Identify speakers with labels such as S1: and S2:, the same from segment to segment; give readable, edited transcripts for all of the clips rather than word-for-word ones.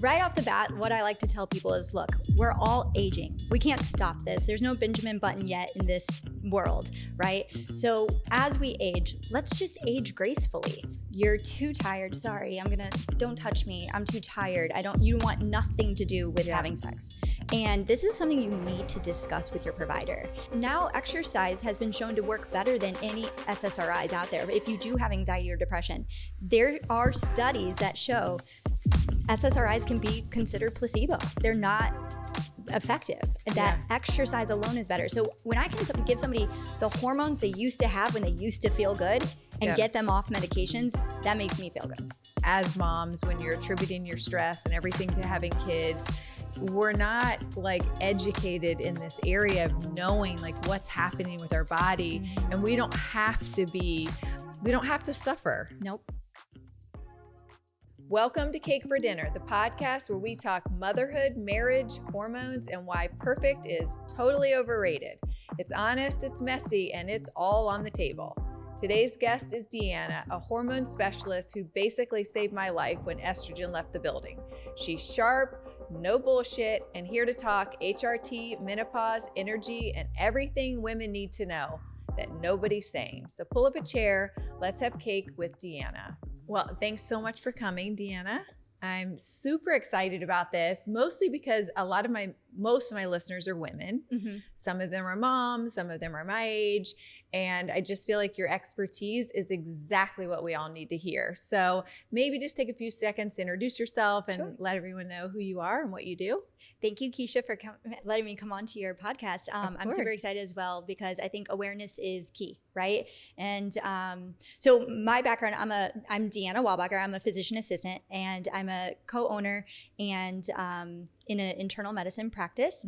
S1: Right off the bat, what I like to tell people is, look, we're all aging. We can't stop this. There's no Benjamin Button yet in this world, right? So as we age, let's just age gracefully. You're too tired. Sorry, don't touch me. I'm too tired. You want nothing to do with having sex. And this is something you need to discuss with your provider. Now, exercise has been shown to work better than any SSRIs out there. If you do have anxiety or depression, there are studies that show SSRIs can be considered placebo. They're not effective. That exercise alone is better. So when I can give somebody the hormones they used to have when they used to feel good and get them off medications, that makes me feel good.
S2: As moms, when you're attributing your stress and everything to having kids, we're not educated in this area of knowing what's happening with our body, and we don't have to suffer.
S1: Nope.
S2: Welcome to Cake for Dinner, the podcast where we talk motherhood, marriage, hormones, and why perfect is totally overrated. It's honest, it's messy, and it's all on the table. Today's guest is Deanna, a hormone specialist who basically saved my life when estrogen left the building. She's sharp, no bullshit, and here to talk HRT, menopause, energy, and everything women need to know that nobody's saying. So pull up a chair, let's have cake with Deanna. Well, thanks so much for coming, Deanna. I'm super excited about this, mostly because most of my listeners are women. Mm-hmm. Some of them are moms, some of them are my age, and I just feel like your expertise is exactly what we all need to hear. So maybe just take a few seconds to introduce yourself and let everyone know who you are and what you do.
S1: Thank you, Keesha, for letting me come on to your podcast. I'm super excited as well because I think awareness is key, right? And so my background, I'm Deanna Weilbacher. I'm a physician assistant, and I'm a co-owner and in an internal medicine practice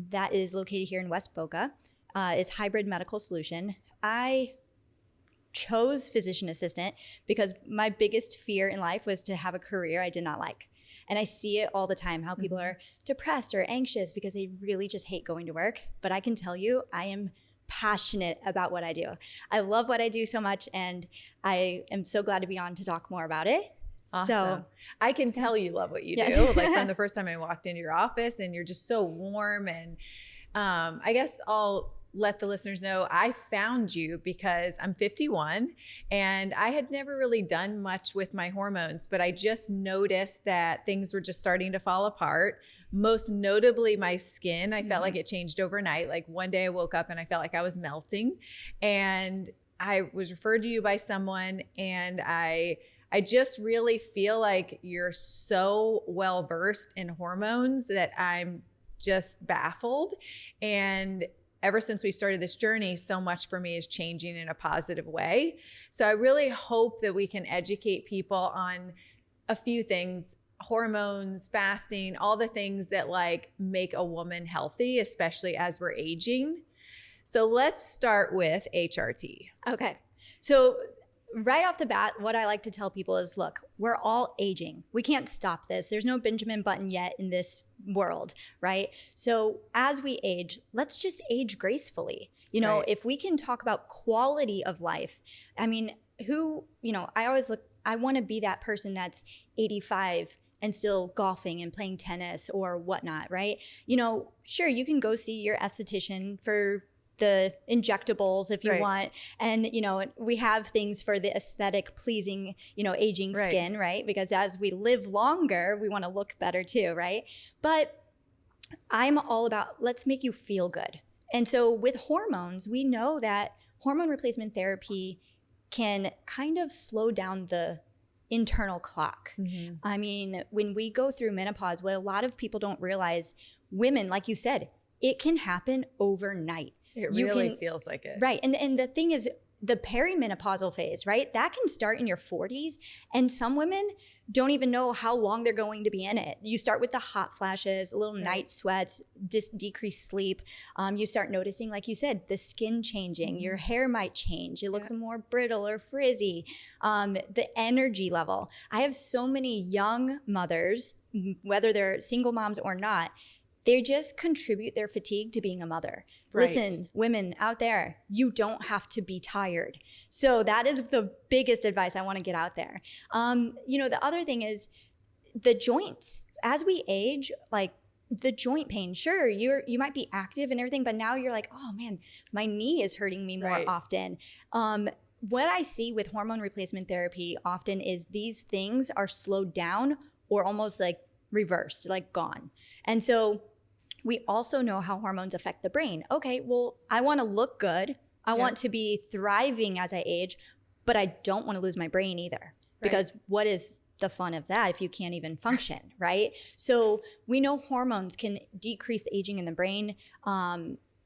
S1: that is located here in West Boca. Is Hybrid Medical Solution. I chose physician assistant because my biggest fear in life was to have a career I did not like. And I see it all the time, how people are depressed or anxious because they really just hate going to work. But I can tell you, I am passionate about what I do. I love what I do so much, and I am so glad to be on to talk more about it.
S2: Awesome.
S1: So
S2: I can tell you love what you do. From the first time I walked into your office, and you're just so warm. And I guess I'll let the listeners know I found you because I'm 51 and I had never really done much with my hormones, but I just noticed that things were just starting to fall apart. Most notably my skin. I felt like it changed overnight. Like one day I woke up and I felt like I was melting, and I was referred to you by someone, and I just really feel like you're so well versed in hormones that I'm just baffled. And ever since we've started this journey, so much for me is changing in a positive way. So I really hope that we can educate people on a few things: hormones, fasting, all the things that make a woman healthy, especially as we're aging. So let's start with HRT.
S1: Okay. So right off the bat, what I like to tell people is, look, we're all aging. We can't stop this. There's no Benjamin Button yet in this world, right? So as we age, let's just age gracefully. If we can talk about quality of life, I mean, I want to be that person that's 85 and still golfing and playing tennis or whatnot, right? Sure, you can go see your esthetician for the injectables if you want. And, we have things for the aesthetic pleasing, aging skin, right? Because as we live longer, we want to look better too, right? But I'm all about, let's make you feel good. And so with hormones, we know that hormone replacement therapy can kind of slow down the internal clock. I mean, when we go through menopause, what a lot of people don't realize, women, like you said, it can happen overnight.
S2: It really feels like it.
S1: Right. And the thing is, the perimenopausal phase, right? That can start in your 40s. And some women don't even know how long they're going to be in it. You start with the hot flashes, a little night sweats, decreased sleep. You start noticing, like you said, the skin changing. Your hair might change. It looks more brittle or frizzy. The energy level. I have so many young mothers, whether they're single moms or not, they just contribute their fatigue to being a mother. Right. Listen, women out there, you don't have to be tired. So that is the biggest advice I want to get out there. The other thing is the joints. as we age, like the joint pain, sure, you might be active and everything, but now you're like, oh man, my knee is hurting me more often. What I see with hormone replacement therapy often is these things are slowed down or almost like reversed, like gone. And so we also know how hormones affect the brain. Okay, well, I want to look good. I want to be thriving as I age, but I don't want to lose my brain either. Because what is the fun of that if you can't even function, right? So we know hormones can decrease the aging in the brain.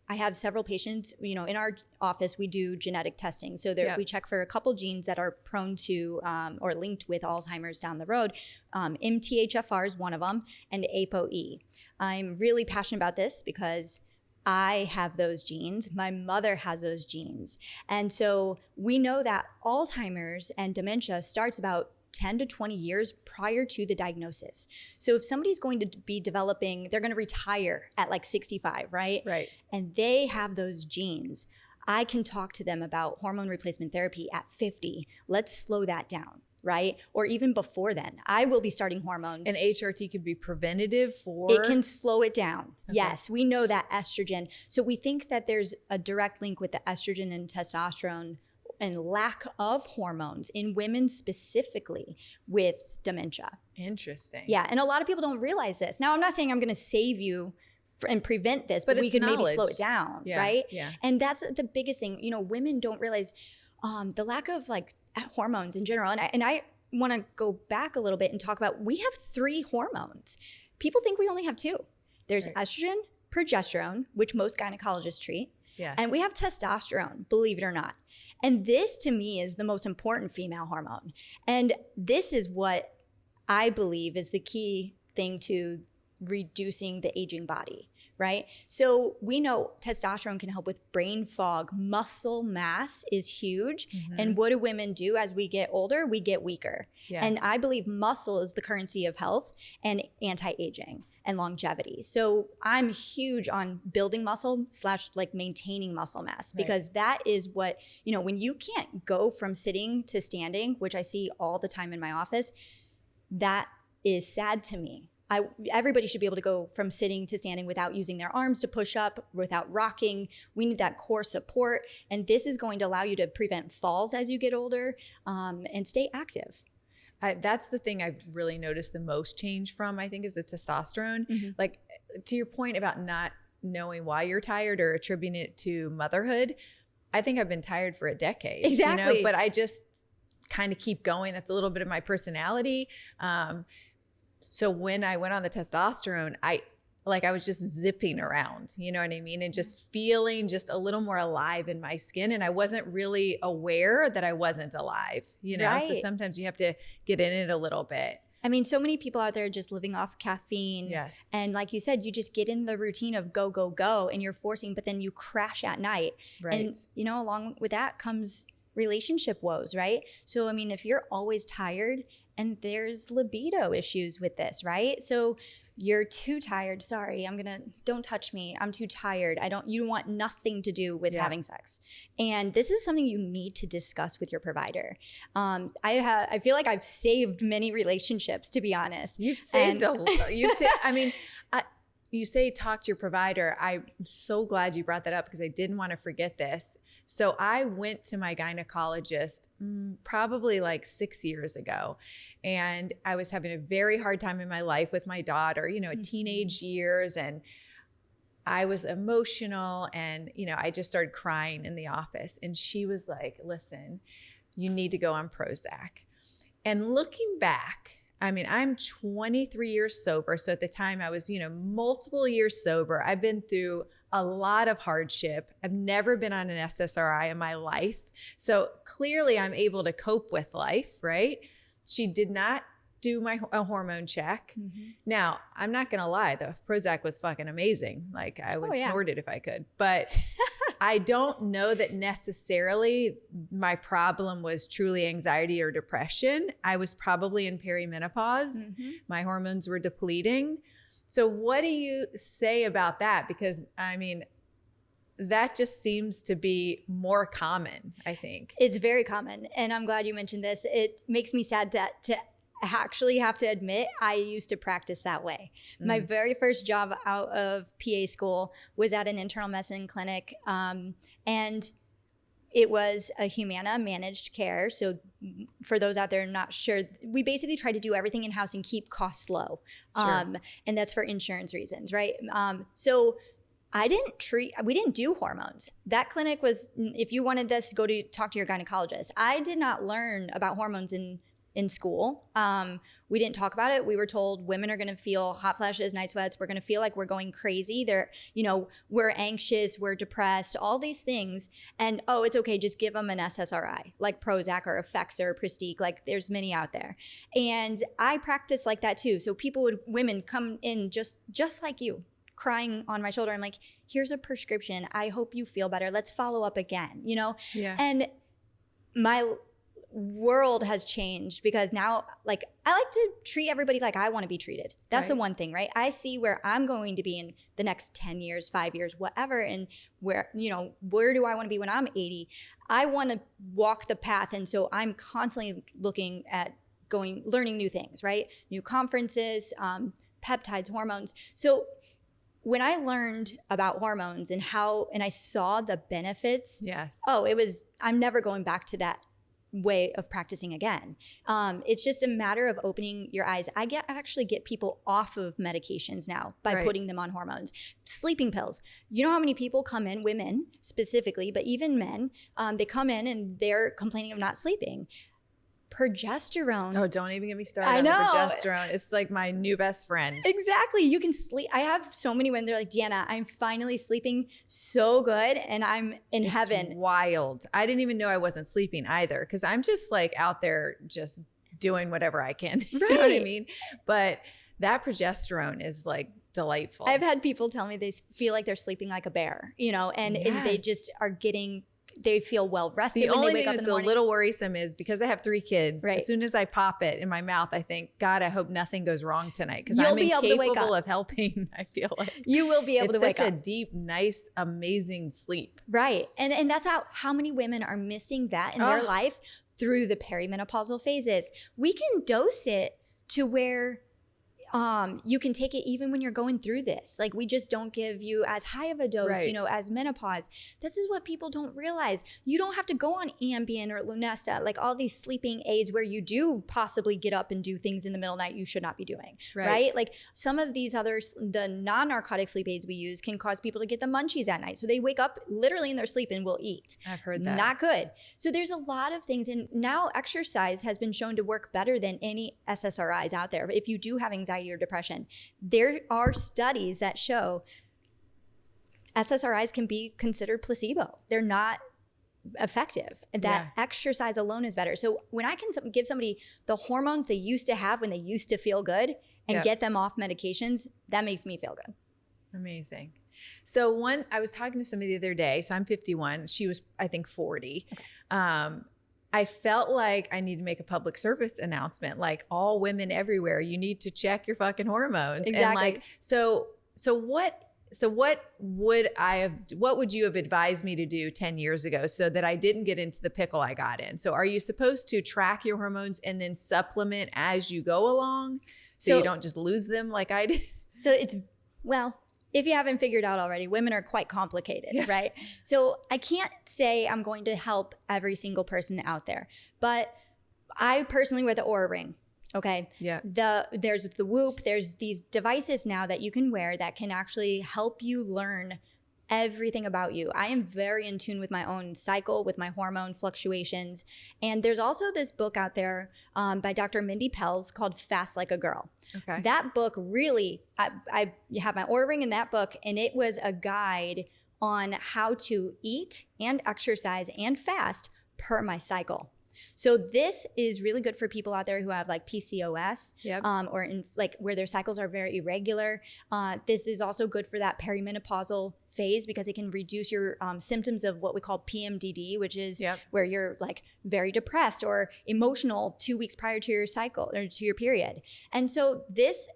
S1: I have several patients, you know, in our office, we do genetic testing. So we check for a couple genes that are prone to or linked with Alzheimer's down the road. MTHFR is one of them, and ApoE. I'm really passionate about this because I have those genes. My mother has those genes. And so we know that Alzheimer's and dementia starts about 10 to 20 years prior to the diagnosis. So if somebody's going to be developing, they're going to retire at like 65, right?
S2: Right.
S1: And they have those genes. I can talk to them about hormone replacement therapy at 50. Let's slow that down, right? Or even before then. I will be starting hormones.
S2: And HRT could be preventative for?
S1: It can slow it down. Okay. Yes, we know that estrogen. So we think that there's a direct link with the estrogen and testosterone and lack of hormones in women specifically with dementia.
S2: Interesting.
S1: Yeah, and a lot of people don't realize this. Now, I'm not saying I'm going to save you and prevent this, but we could maybe slow it down, right?
S2: Yeah.
S1: And that's the biggest thing. You know, women don't realize the lack of like hormones in general. And I want to go back a little bit and talk about, we have 3 hormones. People think we only have 2. There's estrogen, progesterone, which most gynecologists treat.
S2: Yes.
S1: And we have testosterone, believe it or not. And this to me is the most important female hormone. And this is what I believe is the key thing to reducing the aging body, right? So we know testosterone can help with brain fog. Muscle mass is huge. Mm-hmm. And what do women do as we get older? We get weaker. Yes. And I believe muscle is the currency of health and anti-aging and longevity. So I'm huge on building muscle / like maintaining muscle mass, because that is what, you know, when you can't go from sitting to standing, which I see all the time in my office, that is sad to me. Everybody should be able to go from sitting to standing without using their arms to push up, without rocking. We need that core support. And this is going to allow you to prevent falls as you get older, and stay active.
S2: That's the thing I've really noticed the most change from, I think, is the testosterone. Mm-hmm. Like, to your point about not knowing why you're tired or attributing it to motherhood, I think I've been tired for a decade.
S1: Exactly.
S2: You know? But I just kind of keep going. That's a little bit of my personality. So when I went on the testosterone, I was just zipping around, you know what I mean? And just feeling just a little more alive in my skin. And I wasn't really aware that I wasn't alive, you know? Right. So sometimes you have to get in it a little bit.
S1: I mean, so many people out there just living off caffeine.
S2: Yes.
S1: And like you said, you just get in the routine of go, go, go, and you're forcing, but then you crash at night.
S2: Right.
S1: And, you know, along with that comes relationship woes, right? So, I mean, if you're always tired, and there's libido issues with this, right? So you're too tired. Sorry, don't touch me. I'm too tired. You want nothing to do with having sex. And this is something you need to discuss with your provider. I feel like I've saved many relationships, to be honest.
S2: You've saved a lot. I mean, you say talk to your provider. I'm so glad you brought that up because I didn't want to forget this. So I went to my gynecologist probably like 6 years ago, and I was having a very hard time in my life with my daughter, you know, teenage years, and I was emotional, and, you know, I just started crying in the office, and she was like, listen, you need to go on Prozac. And looking back, I mean, I'm 23 years sober. So at the time I was, you know, multiple years sober. I've been through a lot of hardship. I've never been on an SSRI in my life. So clearly I'm able to cope with life, right? She did not do a hormone check. Mm-hmm. Now, I'm not going to lie, the Prozac was fucking amazing. Like, I would snort it if I could. But I don't know that necessarily my problem was truly anxiety or depression. I was probably in perimenopause. Mm-hmm. My hormones were depleting. So what do you say about that? Because, I mean, that just seems to be more common, I think.
S1: It's very common. And I'm glad you mentioned this. It makes me sad that actually have to admit, I used to practice that way. My very first job out of PA school was at an internal medicine clinic, and it was a Humana managed care. So for those out there not sure, we basically try to do everything in-house and keep costs low.
S2: Sure.
S1: And that's for insurance reasons, right? So we didn't do hormones. That clinic was, if you wanted this, go to talk to your gynecologist. I did not learn about hormones in school. We didn't talk about it. We were told women are going to feel hot flashes, night sweats. We're going to feel like we're going crazy. We're anxious, we're depressed, all these things. And, oh, it's okay. Just give them an SSRI, like Prozac or Effexor or Pristiq. Like there's many out there. And I practiced like that too. So women come in just like you, crying on my shoulder. I'm like, here's a prescription. I hope you feel better. Let's follow up again,
S2: Yeah.
S1: And my world has changed because now, like, I like to treat everybody like I want to be treated. That's the one thing, right? I see where I'm going to be in the next 10 years, 5 years, whatever. And where do I want to be when I'm 80? I want to walk the path. And so I'm constantly looking at learning new things, right? New conferences, peptides, hormones. So when I learned about hormones and I saw the benefits,
S2: yes.
S1: I'm never going back to that way of practicing again. It's just a matter of opening your eyes. I actually get people off of medications now by putting them on hormones. Sleeping pills. You know how many people come in, women specifically, but even men, they come in and they're complaining of not sleeping. Progesterone.
S2: Oh, don't even get me started
S1: I
S2: on
S1: know.
S2: the progesterone. It's like my new best friend.
S1: Exactly. You can sleep. I have so many women, they're like, Deanna, I'm finally sleeping so good and I'm in heaven.
S2: Wild. I didn't even know I wasn't sleeping either because I'm just like out there just doing whatever I can. You know what I mean? But that progesterone is like delightful.
S1: I've had people tell me they feel like they're sleeping like a bear, and they just are they feel well rested when they wake up in the morning. The only thing that's a
S2: little worrisome is because I have 3 kids,
S1: right.
S2: As soon as I pop it in my mouth, I think, God, I hope nothing goes wrong tonight because
S1: I'm
S2: incapable of helping, I feel like.
S1: You will be able to wake up.
S2: It's such a deep, nice, amazing sleep.
S1: Right. And that's how many women are missing that in their life through the perimenopausal phases. We can dose it to where you can take it even when you're going through this. Like we just don't give you as high of a dose, as menopause. This is what people don't realize. You don't have to go on Ambien or Lunesta, like all these sleeping aids where you do possibly get up and do things in the middle of the night you should not be doing, right? Like some of these others, the non-narcotic sleep aids we use can cause people to get the munchies at night. So they wake up literally in their sleep and will eat.
S2: I've heard that.
S1: Not good. So there's a lot of things. And now exercise has been shown to work better than any SSRIs out there. If you do have anxiety or depression, there are studies that show SSRIs can be considered placebo. They're not effective. That exercise alone is better. So when I can give somebody the hormones they used to have when they used to feel good and get them off medications, that makes me feel good.
S2: Amazing. So I was talking to somebody the other day. So I'm 51. She was, I think, 40. Okay. I felt like I need to make a public service announcement, like all women everywhere, you need to check your fucking hormones.
S1: Exactly.
S2: And like, so what would you have advised me to do 10 years ago so that I didn't get into the pickle I got in? So are you supposed to track your hormones and then supplement as you go along so you don't just lose them like I did?
S1: So if you haven't figured out already, women are quite complicated, right? So I can't say I'm going to help every single person out there, but I personally wear the Oura Ring. Okay.
S2: Yeah.
S1: There's the Whoop. There's these devices now that you can wear that can actually help you learn everything about you. I am very in tune with my own cycle, with my hormone fluctuations. And there's also this book out there by Dr. Mindy Pelz called Fast Like a Girl.
S2: Okay.
S1: That book really, I have my Oura Ring in that book, and it was a guide on how to eat and exercise and fast per my cycle. So this is really good for people out there who have like PCOS, or in like where their cycles are very irregular. This is also good for that perimenopausal phase because it can reduce your symptoms of what we call PMDD, which is where you're like very depressed or emotional 2 weeks prior to your cycle or to your period. And so this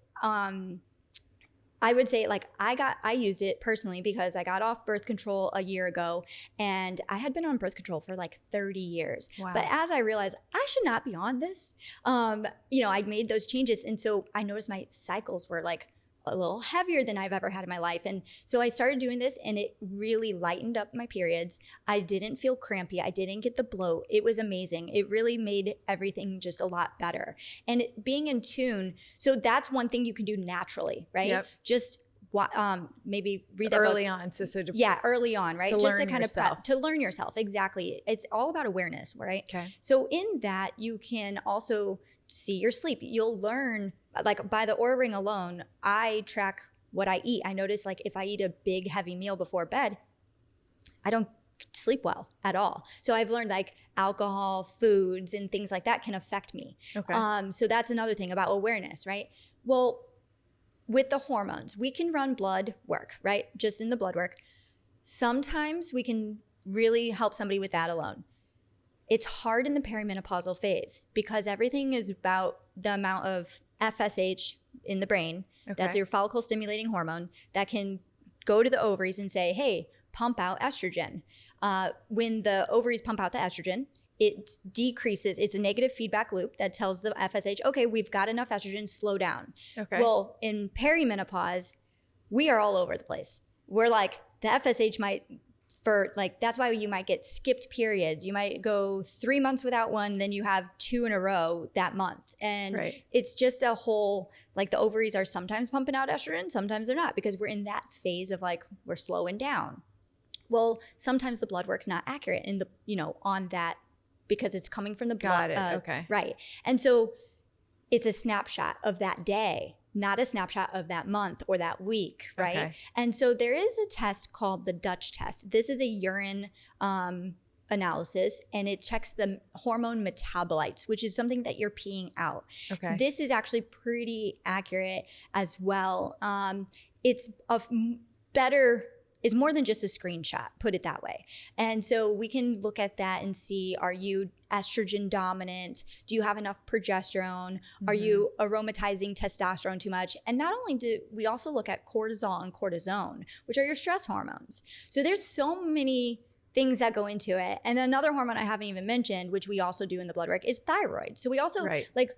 S1: I would say like I used it personally because I got off birth control a year ago, and I had been on birth control for like 30 years.
S2: Wow.
S1: But as I realized I should not be on this, I'd made those changes. And so I noticed my cycles were like a little heavier than I've ever had in my life. And so I started doing this, and it really lightened up my periods. I didn't feel crampy. I didn't get the bloat. It was amazing. It really made everything just a lot better. And being in tune. So that's one thing you can do naturally, right?
S2: Yep.
S1: Just maybe read that
S2: early
S1: book.
S2: on. So
S1: early on, right?
S2: To
S1: Just
S2: learn
S1: to kind
S2: yourself.
S1: of to learn yourself. Exactly. It's all about awareness, right?
S2: Okay.
S1: So in that, you can also see your sleep. You'll learn, like by the Oura Ring alone, I track what I eat. I notice like if I eat a big heavy meal before bed, I don't sleep well at all. So I've learned like alcohol, foods, and things like that can affect me.
S2: Okay.
S1: So that's another thing about awareness, right? Well, with the hormones, we can run blood work, right? Just in the blood work. Sometimes we can really help somebody with that alone. It's hard in the perimenopausal phase because everything is about the amount of FSH in the brain.
S2: Okay.
S1: That's your follicle stimulating hormone that can go to the ovaries and say, hey, pump out estrogen. When the ovaries pump out the estrogen, it decreases. It's a negative feedback loop that tells the FSH, okay, we've got enough estrogen, slow down.
S2: Okay.
S1: Well, in perimenopause, we are all over the place. We're like, the FSH might, that's why you might get skipped periods. You might go 3 months without one, then you have 2 in a row that month. And
S2: Right.
S1: it's just a whole, like the ovaries are sometimes pumping out estrogen, sometimes they're not, because we're in that phase of like, we're slowing down. Well, sometimes the blood work's not accurate in the, on that, because it's coming from the blood.
S2: Got it. Okay.
S1: Right. And so it's a snapshot of that day, not a snapshot of that month or that week, right?
S2: Okay.
S1: And so there is a test called the Dutch test. This is a urine analysis, and it checks the hormone metabolites, which is something that you're peeing out.
S2: Okay.
S1: This is actually pretty accurate as well. It's is more than just a screenshot, put it that way. And so we can look at that and see, are you estrogen dominant? Do you have enough progesterone?
S2: Mm-hmm.
S1: Are you aromatizing testosterone too much? And not only do we also look at cortisol and cortisone, which are your stress hormones. So there's so many things that go into it. And another hormone I haven't even mentioned, which we also do in the blood work, is thyroid. So we also like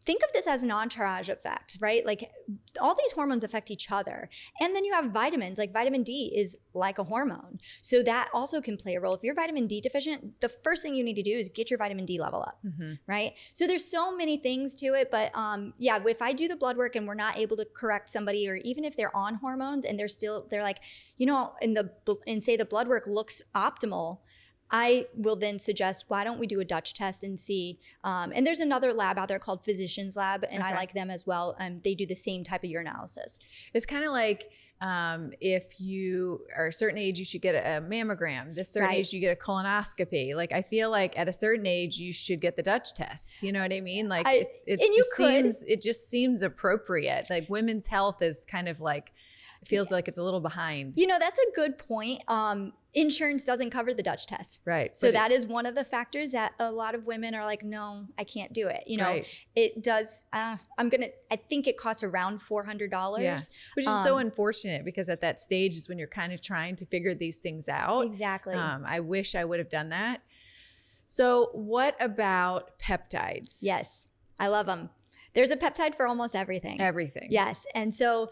S1: think of this as an entourage effect, right? Like all these hormones affect each other. And then you have vitamins, like vitamin D is like a hormone. So that also can play a role. If you're vitamin D deficient, the first thing you need to do is get your vitamin D level up, right? So there's so many things to it. But if I do the blood work and we're not able to correct somebody, or even if they're on hormones and they're like, and say the blood work looks optimal, I will then suggest, why don't we do a Dutch test and see, and there's another lab out there called Physicians Lab, and I like them as well. They do the same type of urinalysis.
S2: It's kind of like if you are a certain age, you should get a mammogram. This certain age, you get a colonoscopy. Like I feel like at a certain age, you should get the Dutch test. You know what I mean? Like it just seems appropriate. Like women's health is kind of like, it feels like it's a little behind.
S1: That's a good point. Insurance doesn't cover the Dutch test.
S2: Right.
S1: So that is one of the factors that a lot of women are like, no, I can't do it. It does. I think it costs around $400.
S2: Yeah. Which is so unfortunate, because at that stage is when you're kind of trying to figure these things out.
S1: Exactly.
S2: I wish I would have done that. So what about peptides?
S1: Yes. I love them. There's a peptide for almost everything.
S2: Everything.
S1: Yes. And so,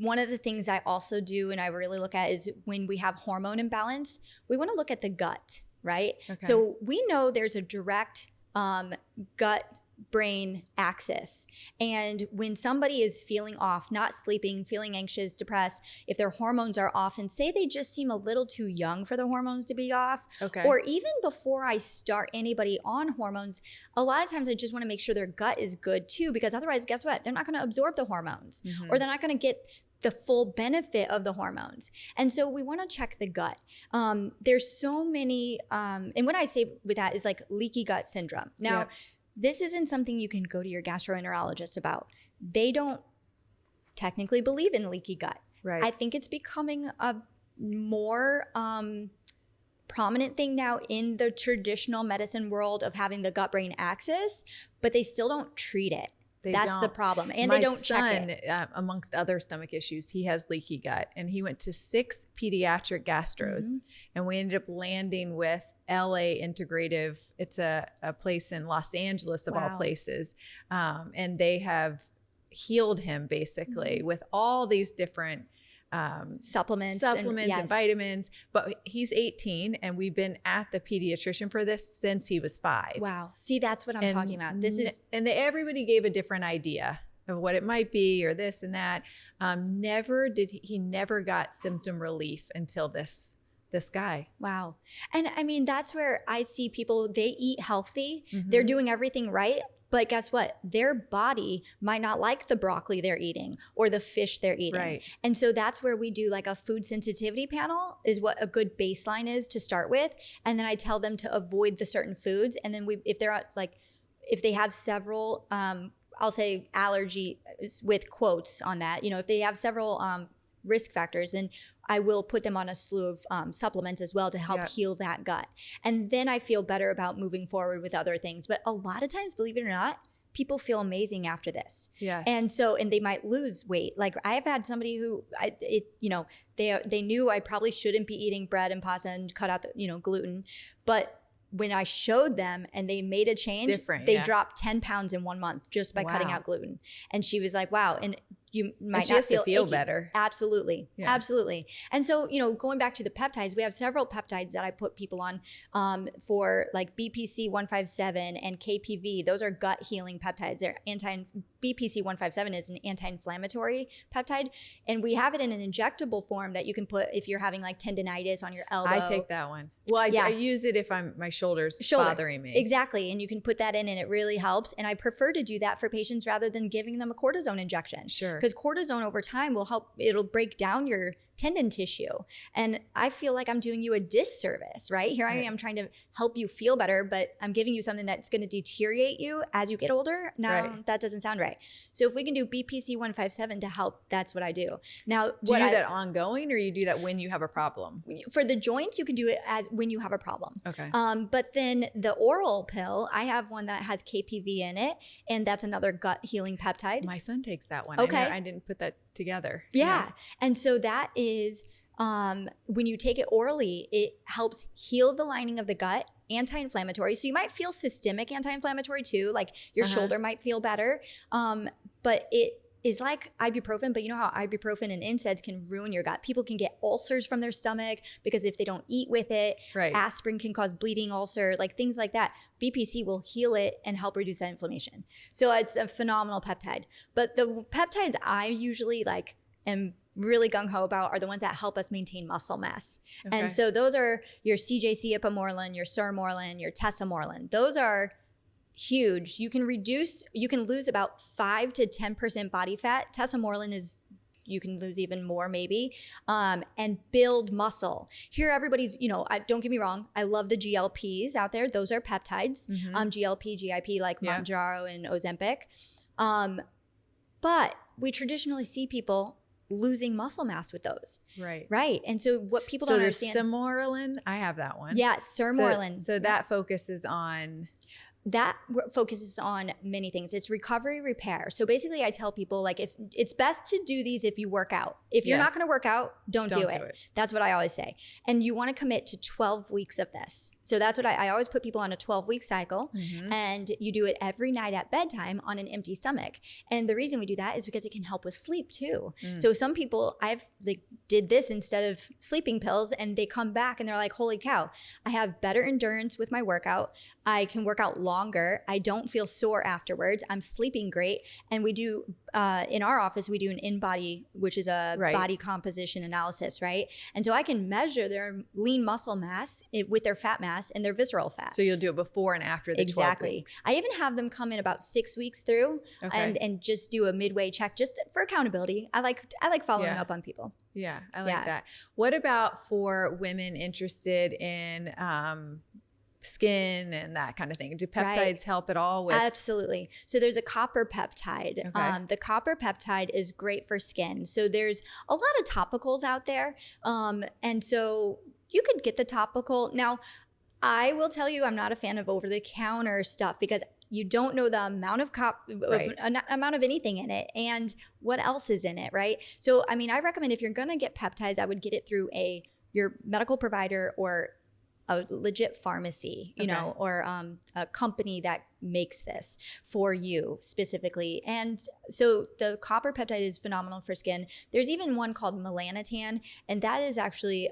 S1: one of the things I also do and I really look at is when we have hormone imbalance, we want to look at the gut, right? Okay. So we know there's a direct gut brain axis. And when somebody is feeling off, not sleeping, feeling anxious, depressed, if their hormones are off, and say they just seem a little too young for the hormones to be off, or even before I start anybody on hormones, a lot of times I just want to make sure their gut is good too, because otherwise, guess what? They're not going to absorb the hormones, or they're not going to get the full benefit of the hormones. And so we want to check the gut. There's so many, and what I say with that is like leaky gut syndrome. Now, this isn't something you can go to your gastroenterologist about. They don't technically believe in leaky gut.
S2: Right.
S1: I think it's becoming a more prominent thing now in the traditional medicine world of having the gut-brain axis, but they still don't treat it. That's the problem. And
S2: My
S1: they don't
S2: son,
S1: check it.
S2: Amongst other stomach issues, he has leaky gut, and he went to 6 pediatric gastros, and we ended up landing with LA Integrative. It's a place in Los Angeles of all places. And they have healed him basically with all these different supplements and vitamins. But he's 18, and we've been at the pediatrician for this since he was 5.
S1: Wow. See, that's what I'm talking about.
S2: Everybody gave a different idea of what it might be, or this and that. He never got symptom relief until this guy.
S1: Wow. And I mean, that's where I see people, they eat healthy, they're doing everything right. But guess what? Their body might not like the broccoli they're eating or the fish they're eating.
S2: Right.
S1: And so that's where we do like a food sensitivity panel is what a good baseline is to start with. And then I tell them to avoid the certain foods. And then if they have several, I'll say allergy with quotes on that, if they have several risk factors, then I will put them on a slew of supplements as well to help heal that gut. And then I feel better about moving forward with other things. But a lot of times, believe it or not, people feel amazing after this.
S2: Yes.
S1: And they might lose weight. Like I've had somebody who, they knew I probably shouldn't be eating bread and pasta and cut out the, gluten. But when I showed them and they made a change, they dropped 10 pounds in 1 month just by cutting out gluten. And she was like, wow. And you might not feel
S2: better.
S1: Absolutely. Yeah. Absolutely. And so, going back to the peptides, we have several peptides that I put people on for like BPC 157 and KPV. Those are gut healing peptides. They're BPC 157 is an anti-inflammatory peptide. And we have it in an injectable form that you can put if you're having like tendinitis on your elbow.
S2: I take that one. Well, I use it if my shoulder's bothering me.
S1: Exactly. And you can put that in and it really helps. And I prefer to do that for patients rather than giving them a cortisone injection.
S2: Sure.
S1: Because cortisone over time will help, it'll break down your tendon tissue. And I feel like I'm doing you a disservice, right? Here I am trying to help you feel better, but I'm giving you something that's going to deteriorate you as you get older. No, that doesn't sound right. So if we can do BPC 157 to help, that's what I do. Now,
S2: do you do that ongoing, or you do that when you have a problem?
S1: For the joints, you can do it as when you have a problem.
S2: Okay.
S1: But then the oral pill, I have one that has KPV in it, and that's another gut healing peptide.
S2: My son takes that one.
S1: Okay.
S2: I didn't put that together.
S1: Yeah. And so that is when you take it orally, it helps heal the lining of the gut, anti-inflammatory. So you might feel systemic anti-inflammatory too, like your shoulder might feel better. But it is like ibuprofen, but you know how ibuprofen and NSAIDs can ruin your gut. People can get ulcers from their stomach because if they don't eat with it, aspirin can cause bleeding ulcer, like things like that. BPC will heal it and help reduce that inflammation. So it's a phenomenal peptide. But the peptides I usually am really gung-ho about are the ones that help us maintain muscle mass. Okay. And so those are your CJC ipamorelin, your sermorelin, your tesamorelin. Those are huge. You can lose about 5 to 10% body fat. Tesamorelin you can lose even more maybe, and build muscle. Here everybody's, don't get me wrong, I love the GLPs out there. Those are peptides, GLP, GIP, like Mounjaro and Ozempic. But we traditionally see people losing muscle mass with those. Right. And so what people don't understand.
S2: So there's sermorelin, I have that one.
S1: Yeah, sermorelin.
S2: So that focuses on...
S1: That focuses on many things. It's recovery, repair. So basically I tell people if it's best to do these if you work out. If you're not going to work out, don't do it. That's what I always say. And you want to commit to 12 weeks of this. So that's what I always put people on a 12-week cycle, and you do it every night at bedtime on an empty stomach. And the reason we do that is because it can help with sleep too. So some people, did this instead of sleeping pills, and they come back and they're like, holy cow, I have better endurance with my workout. I can work out longer. I don't feel sore afterwards. I'm sleeping great. And we do, in our office, we do an in-body, which is a body composition analysis, right? And so I can measure their lean muscle mass with their fat mass and their visceral fat.
S2: So you'll do it before and after the 12 weeks.
S1: I even have them come in about 6 weeks through and just do a midway check just for accountability. I like following up on people.
S2: Yeah, I like that. What about for women interested in skin and that kind of thing? Do peptides help at all with?
S1: Absolutely. So there's a copper peptide. Okay. The copper peptide is great for skin. So there's a lot of topicals out there. And so you could get the topical. Now, I will tell you, I'm not a fan of over-the-counter stuff because you don't know the amount of amount of anything in it and what else is in it, right? So, I mean, I recommend if you're going to get peptides, I would get it through your medical provider or a legit pharmacy, you know, or a company that makes this for you specifically. And so the copper peptide is phenomenal for skin. There's even one called melanotan, and that is actually,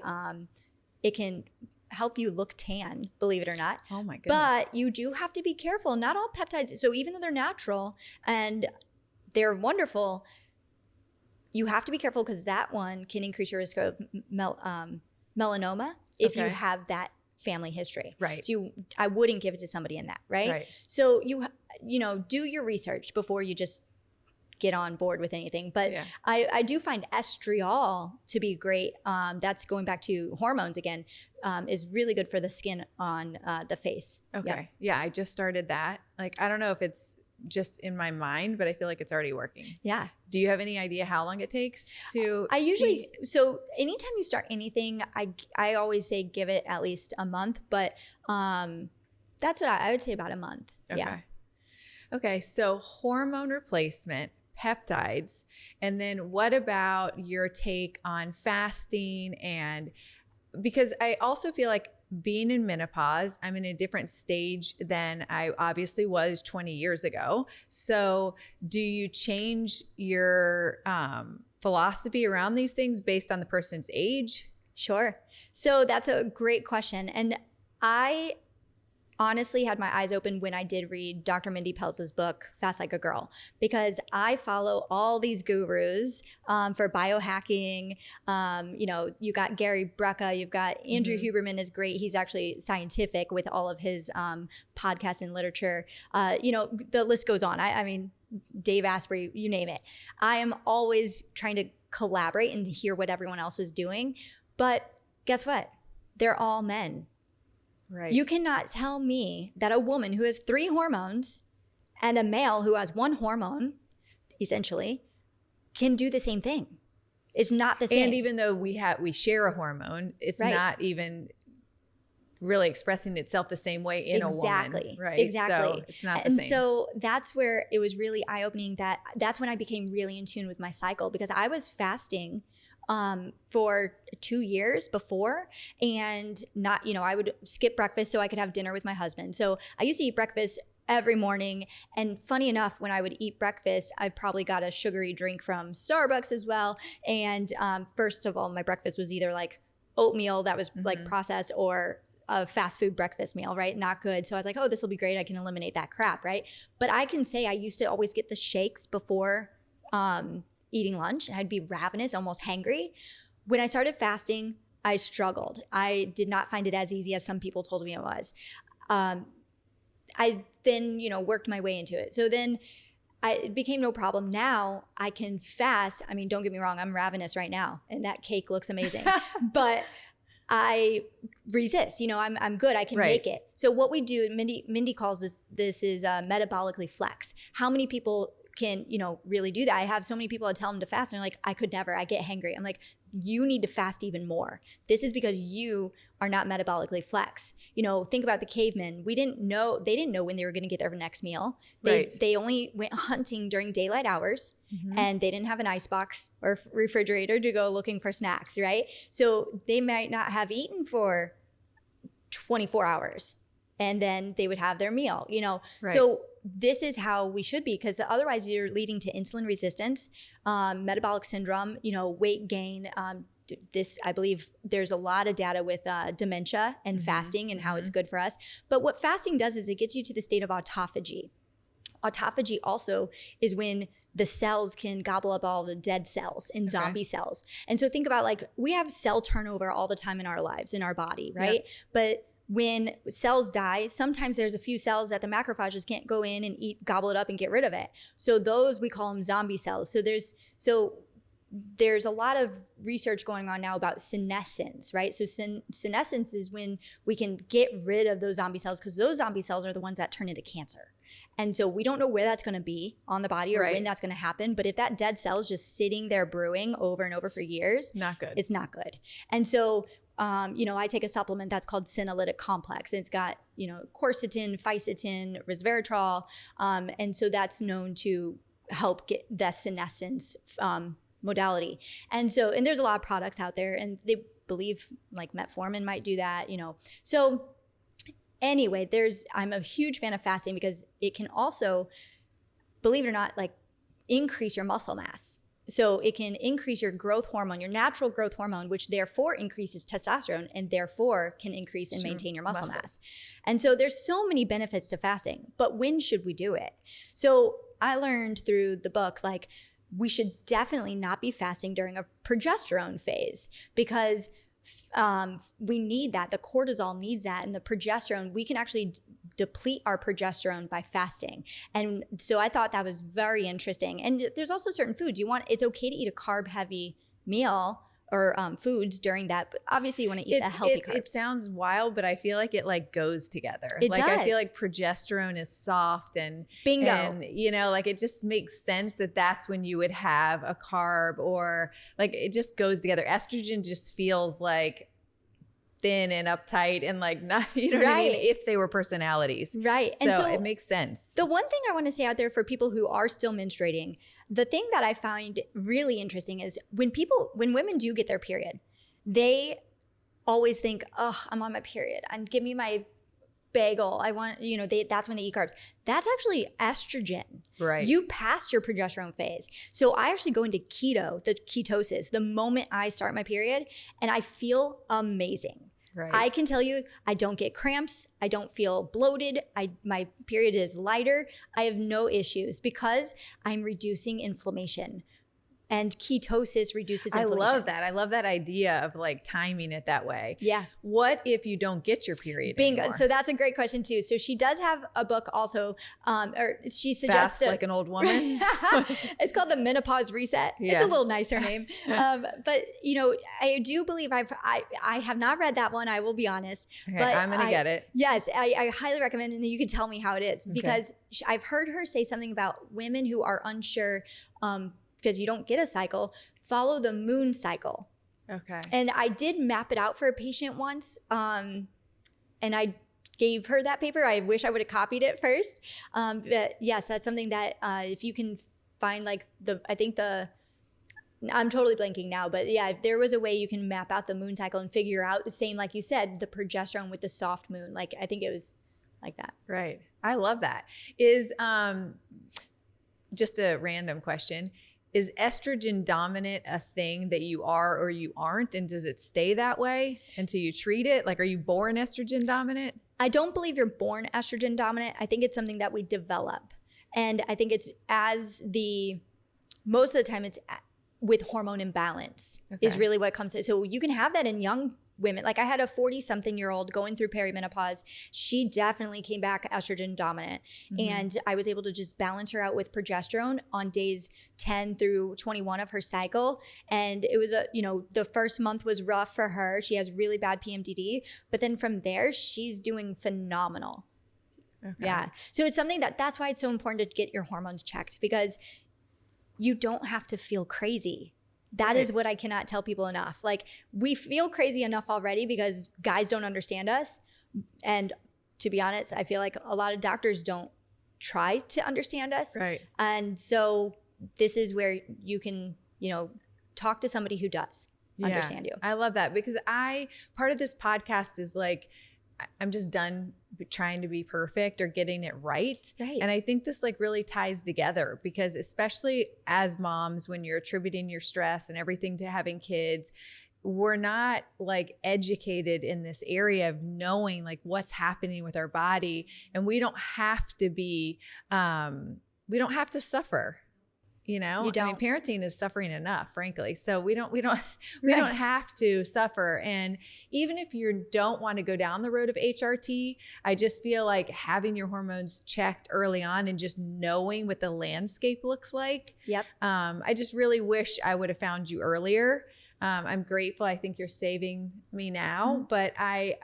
S1: it can help you look tan, believe it or not.
S2: Oh my goodness.
S1: But you do have to be careful. Not all peptides, so even though they're natural and they're wonderful, you have to be careful because that one can increase your risk of melanoma if you have that family history.
S2: Right.
S1: So I wouldn't give it to somebody in that, right? So you know, do your research before you just get on board with anything. But I do find estriol to be great. That's going back to hormones again, is really good for the skin on the face.
S2: Okay. Yeah, I just started that. Like, I don't know if it's just in my mind, but I feel like it's already working.
S1: Yeah.
S2: Do you have any idea how long it takes to
S1: so anytime you start anything, I always say give it at least a month, but that's what I would say, about a month.
S2: Okay.
S1: Yeah.
S2: Okay. So hormone replacement, peptides, and then what about your take on fasting? And because I also feel like being in menopause, I'm in a different stage than I obviously was 20 years ago. So do you change your philosophy around these things based on the person's age?
S1: Sure. So that's a great question. And I honestly had my eyes open when I did read Dr. Mindy Pelz's book, Fast Like a Girl, because I follow all these gurus for biohacking. You know, you got Gary Brecka, you've got Andrew Huberman is great. He's actually scientific with all of his podcasts and literature. You know, the list goes on. I mean, Dave Asprey, you name it. I am always trying to collaborate and hear what everyone else is doing. But guess what? They're all men.
S2: Right.
S1: You cannot tell me that a woman who has 3 hormones and a male who has 1 hormone, essentially, can do the same thing. It's not the same.
S2: And even though we share a hormone, it's not even really expressing itself the same way in a woman. Right.
S1: Exactly.
S2: So it's not the same.
S1: And so that's where it was really eye-opening. That's when I became really in tune with my cycle, because I was fasting for 2 years before, and not, you know, I would skip breakfast so I could have dinner with my husband. So I used to eat breakfast every morning. And funny enough, when I would eat breakfast, I probably got a sugary drink from Starbucks as well. And first of all, my breakfast was either like oatmeal that was like processed, or a fast food breakfast meal, right? Not good. So I was like, oh, this will be great. I can eliminate that crap, right? But I can say I used to always get the shakes before eating lunch, and I'd be ravenous, almost hangry. When I started fasting, I struggled. I did not find it as easy as some people told me it was. I then, you know, worked my way into it. So then it became no problem. Now I can fast. I mean, don't get me wrong, I'm ravenous right now, and that cake looks amazing. But I resist. You know, I'm good. I can make it. So what we do, Mindy calls this is metabolically flex. How many people can, you know, really do that? I have so many people, I tell them to fast, and they're like, I could never, I get hangry. I'm like, you need to fast even more. This is because you are not metabolically flex. You know, think about the cavemen. They didn't know when they were going to get their next meal. They only went hunting during daylight hours, and they didn't have an icebox or refrigerator to go looking for snacks, right? So they might not have eaten for 24 hours, and then they would have their meal, you know? So this is how we should be, because otherwise you're leading to insulin resistance, metabolic syndrome, you know, weight gain. This, I believe there's a lot of data with dementia and fasting and how it's good for us. But what fasting does is it gets you to the state of autophagy. Autophagy also is when the cells can gobble up all the dead cells and zombie cells. And so think about, like, we have cell turnover all the time in our lives, in our body, right? But when cells die, sometimes there's a few cells that the macrophages can't go in and gobble it up and get rid of it. So those, we call them zombie cells. So there's a lot of research going on now about senescence, right? So senescence is when we can get rid of those zombie cells, because those zombie cells are the ones that turn into cancer. And so we don't know where that's going to be on the body or when that's going to happen. But if that dead cell is just sitting there brewing over and over for years,
S2: not good.
S1: It's not good. And so I take a supplement that's called senolytic complex. It's got, quercetin, fisetin, resveratrol. And so that's known to help get the senescence modality. And there's a lot of products out there, and they believe like metformin might do that, So anyway, I'm a huge fan of fasting because it can also, believe it or not, like increase your muscle mass. So it can increase your growth hormone, your natural growth hormone, which therefore increases testosterone and therefore can increase and maintain your muscle mass. And so there's so many benefits to fasting, but when should we do it? So I learned through the book, like we should definitely not be fasting during a progesterone phase because we need that. The cortisol needs that, and the progesterone, we can actually deplete our progesterone by fasting. And so I thought that was very interesting. And there's also certain foods it's okay to eat a carb heavy meal or foods during that, but obviously you want to eat the healthy carbs.
S2: It sounds wild, but I feel like it like goes together.
S1: It
S2: like
S1: does.
S2: I feel like progesterone is soft and
S1: bingo.
S2: And like it just makes sense that that's when you would have a carb, or like it just goes together. Estrogen just feels like thin and uptight and like not, what I mean? If they were personalities.
S1: Right.
S2: So,
S1: and so
S2: it makes sense.
S1: The one thing I want to say out there for people who are still menstruating, the thing that I find really interesting is when women do get their period, they always think, oh, I'm on my period and give me my bagel. I want, that's when they eat carbs. That's actually estrogen.
S2: Right.
S1: You passed your progesterone phase. So I actually go into ketosis, the moment I start my period, and I feel amazing.
S2: Right.
S1: I can tell you, I don't get cramps. I don't feel bloated. My period is lighter. I have no issues because I'm reducing inflammation. And ketosis reduces inflammation.
S2: I love that. I love that idea of like timing it that way.
S1: Yeah.
S2: What if you don't get your period
S1: Bingo.
S2: anymore?
S1: So that's a great question too. So she does have a book also, or she suggests
S2: Fast like an old woman.
S1: It's called the Menopause Reset.
S2: Yeah.
S1: It's a little nicer name. But I do believe I have not read that one. I will be honest.
S2: Okay,
S1: but
S2: I'm going to get it.
S1: Yes. I highly recommend it, and then you can tell me how it is because I've heard her say something about women who are unsure, because you don't get a cycle, follow the moon cycle.
S2: Okay.
S1: And I did map it out for a patient once. And I gave her that paper. I wish I would have copied it first. But yes, that's something that if you can find I'm totally blanking now, but yeah, if there was a way you can map out the moon cycle and figure out the same, like you said, the progesterone with the soft moon. Like I think it was like that.
S2: Right. I love that. Is just a random question. Is estrogen dominant a thing that you are or you aren't? And does it stay that way until you treat it? Like, are you born estrogen dominant?
S1: I don't believe you're born estrogen dominant. I think it's something that we develop. And I think it's most of the time it's with hormone imbalance is really what comes to. So you can have that in young women. Like I had a 40-something-year-old going through perimenopause. She definitely came back estrogen dominant. Mm-hmm. And I was able to just balance her out with progesterone on days 10 through 21 of her cycle. And it was the first month was rough for her. She has really bad PMDD. But then from there, she's doing phenomenal. Okay. Yeah. So it's something that's why it's so important to get your hormones checked, because you don't have to feel crazy. That is what I cannot tell people enough. Like, we feel crazy enough already because guys don't understand us. And to be honest, I feel like a lot of doctors don't try to understand us.
S2: Right.
S1: And so this is where you can, talk to somebody who does understand you.
S2: I love that, because part of this podcast is like, I'm just done trying to be perfect or getting it right. And I think this like really ties together, because especially as moms, when you're attributing your stress and everything to having kids, we're not like educated in this area of knowing like what's happening with our body. And we don't have to be, we don't have to suffer. You don't. I mean, parenting is suffering enough, frankly. So we don't have to suffer. And even if you don't want to go down the road of HRT, I just feel like having your hormones checked early on and just knowing what the landscape looks like.
S1: Yep.
S2: I just really wish I would have found you earlier. I'm grateful. I think you're saving me now, but I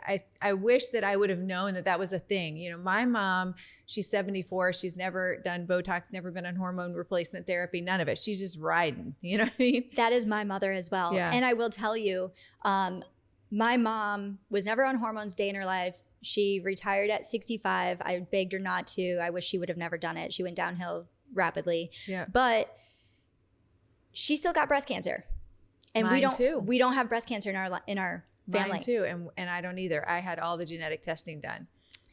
S2: wish that I would have known that was a thing. My mom, she's 74. She's never done Botox, never been on hormone replacement therapy, none of it. She's just riding, you know what I mean?
S1: That is my mother as well.
S2: Yeah.
S1: And I will tell you, My mom was never on hormones day in her life. She retired at 65. I begged her not to. I wish she would have never done it. She went downhill rapidly.
S2: Yeah.
S1: But she still got breast cancer. And
S2: Mine too.
S1: We don't have breast cancer in our family.
S2: Mine too. And I don't either. I had all the genetic testing done.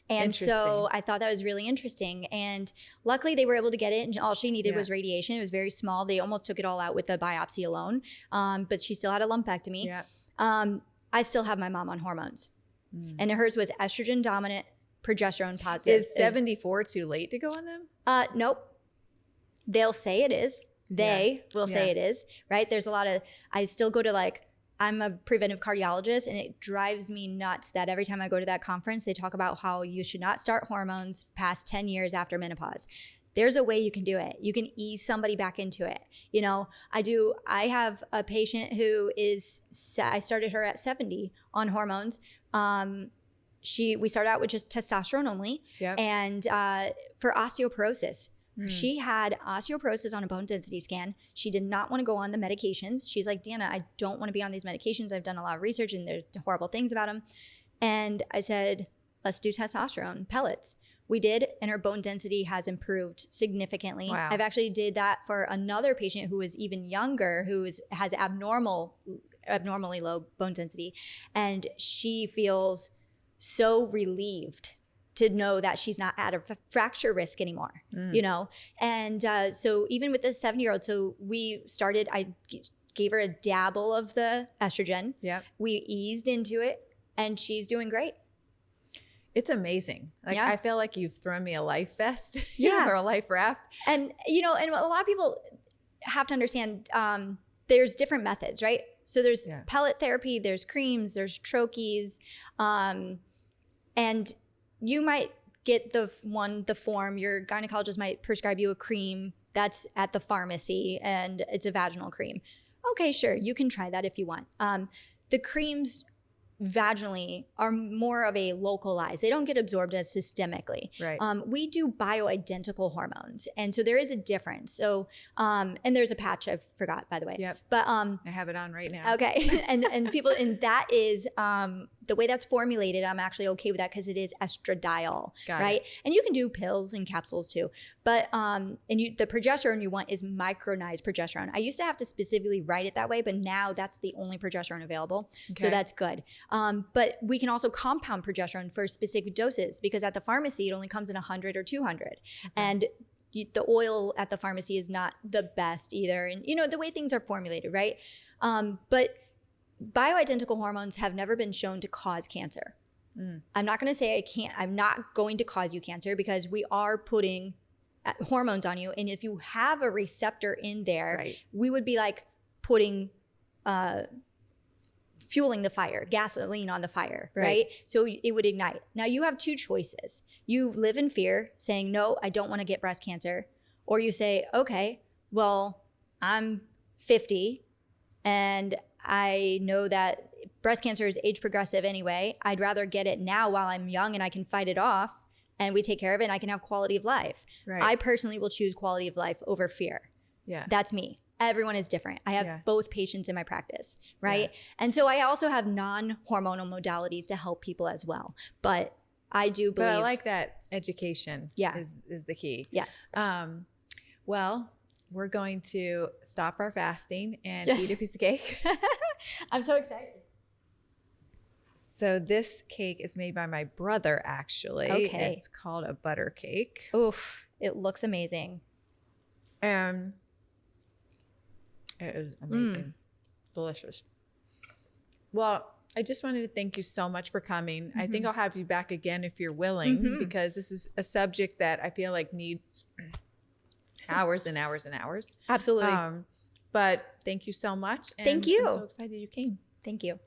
S1: And so I thought that was really interesting. And luckily they were able to get it. And all she needed was radiation. It was very small. They almost took it all out with the biopsy alone. But she still had a lumpectomy.
S2: Yeah.
S1: I still have my mom on hormones. And hers was estrogen dominant, progesterone positive.
S2: Is 74 too late to go on them?
S1: Nope. They'll say it is. They will say it is, right? There's a lot of, I still go to like, I'm a preventive cardiologist, and it drives me nuts that every time I go to that conference, they talk about how you should not start hormones past 10 years after menopause. There's a way you can do it. You can ease somebody back into it. You know, I have a patient who I started her at 70 on hormones. We started out with just testosterone only.
S2: Yep.
S1: And for osteoporosis. She had osteoporosis on a bone density scan. She did not want to go on the medications. She's like, Deanna, I don't want to be on these medications. I've done a lot of research and there's horrible things about them. And I said, let's do testosterone pellets. We did, and her bone density has improved significantly.
S2: Wow.
S1: I've actually did that for another patient who is even younger, has abnormally low bone density. And she feels so relieved to know that she's not at a fracture risk anymore, you know? And so even with this 70-year-old, so I gave her a dabble of the estrogen.
S2: Yep.
S1: We eased into it, and she's doing great.
S2: It's amazing. Like, I feel like you've thrown me a life vest or a life raft.
S1: And, you know, and a lot of people have to understand there's different methods, right? So there's pellet therapy, there's creams, there's troches, and you might get the form, your gynecologist might prescribe you a cream that's at the pharmacy and it's a vaginal cream. Okay, sure, you can try that if you want. The creams vaginally are more of a localized. They don't get absorbed as systemically.
S2: Right.
S1: We do bioidentical hormones. And so there is a difference. So, and there's a patch I forgot, by the way.
S2: Yep.
S1: But
S2: I have it on right now.
S1: Okay. and people, and that is the way that's formulated. I'm actually okay with that because it is estradiol, right? And you can do pills and capsules too. But the progesterone you want is micronized progesterone. I used to have to specifically write it that way, but now that's the only progesterone available. Okay. So that's good. But we can also compound progesterone for specific doses because at the pharmacy, it only comes in 100 or 200. Okay. And the oil at the pharmacy is not the best either. And, you know, the way things are formulated, right? But bioidentical hormones have never been shown to cause cancer. I'm not going to say I'm not going to cause you cancer because we are putting hormones on you. And if you have a receptor in there, we would be like putting fueling the fire, gasoline on the fire, right? So it would ignite. Now you have two choices. You live in fear saying, no, I don't want to get breast cancer. Or you say, okay, well, I'm 50 and I know that breast cancer is age progressive anyway. I'd rather get it now while I'm young and I can fight it off and we take care of it and I can have quality of life. Right. I personally will choose quality of life over fear. Yeah. That's me. Everyone is different. I have both patients in my practice, right? Yeah. And so I also have non-hormonal modalities to help people as well. But I do believe—
S2: But I like that education is the key.
S1: Yes.
S2: Well, we're going to stop our fasting and eat a piece of cake.
S1: I'm so excited.
S2: So this cake is made by my brother, actually. Okay. It's called a butter cake.
S1: Oof, it looks amazing.
S2: It is amazing. Delicious. Well, I just wanted to thank you so much for coming. I think I'll have you back again if you're willing, because this is a subject that I feel like needs hours and hours and hours.
S1: Absolutely.
S2: But thank you so much. And
S1: thank you.
S2: I'm so excited you came.
S1: Thank you.